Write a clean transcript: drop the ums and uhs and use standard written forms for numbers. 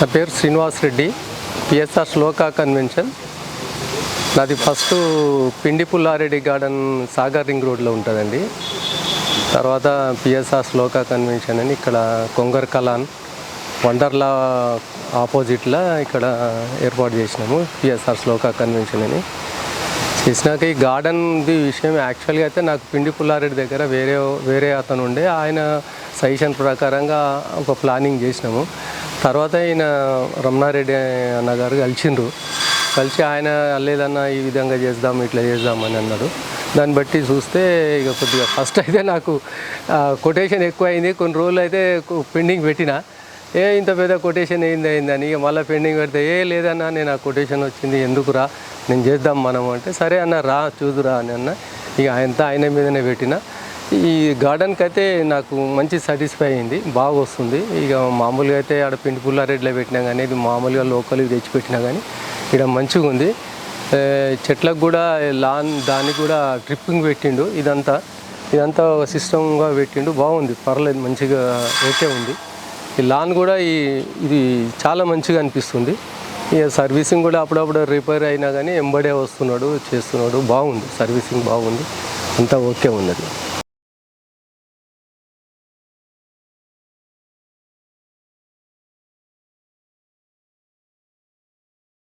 నా పేరు Srinivas Reddy, PSR shloka convention. నాది ఫస్ట్ పిండి పుల్లారెడ్డి గార్డెన్ సాగర్ రింగ్ రోడ్లో ఉంటుందండి. తర్వాత పిఎస్ఆర్ శ్లోకా కన్వెన్షన్ అని ఇక్కడ కొంగర్ కలాన్ వండర్లా ఆపోజిట్లో ఇక్కడ ఏర్పాటు చేసినాము. పిఎస్ఆర్ శ్లోకా కన్వెన్షన్ అని చేసినాక ఈ గార్డెన్ది విషయం యాక్చువల్గా అయితే నాకు పిండి పుల్లారెడ్డి దగ్గర వేరే అతను ఉండే, ఆయన సజెషన్ ప్రకారంగా ఒక ప్లానింగ్ చేసినాము. తర్వాత ఈయన రమణారెడ్డి అన్న గారు కలిసి ఆయన లేదన్నా ఈ విధంగా చేద్దాం ఇట్లా చేద్దామని అన్నాడు. దాన్ని బట్టి చూస్తే ఇక కొద్దిగా ఫస్ట్ అయితే నాకు కొటేషన్ ఎక్కువ అయింది. కొన్ని రోజులు అయితే పెండింగ్ పెట్టిన, ఇంత పెద్ద కొటేషన్ అయిందని ఇక మళ్ళీ పెండింగ్ పెడితే లేదన్నా నేను ఆ కొటేషన్ వచ్చింది ఎందుకురా నేను చేద్దాం మనం అంటే, సరే అన్న రా చూదురా అని అన్న. ఇక ఆయన మీదనే పెట్టిన. ఈ గార్డెన్కి అయితే నాకు మంచి సాటిస్ఫై అయింది, బాగా వస్తుంది. ఇక మామూలుగా అయితే ఆడ పిండి పుల్లారెడ్డిలో పెట్టినా కానీ ఇది మామూలుగా లోకల్కి తెచ్చిపెట్టినా కానీ ఇక్కడ మంచిగా ఉంది. చెట్లకు కూడా దానికి కూడా ట్రిప్పింగ్ పెట్టిండు, ఇదంతా సిస్టమ్గా పెట్టిండు, బాగుంది, పర్లేదు, మంచిగా ఓకే ఉంది. ఈ లాన్ కూడా ఇది చాలా మంచిగా అనిపిస్తుంది. ఇక సర్వీసింగ్ కూడా అప్పుడప్పుడు రిపేర్ అయినా కానీ ఎంబడే చేస్తున్నాడు, బాగుంది, సర్వీసింగ్ బాగుంది, అంతా ఓకే ఉన్నది.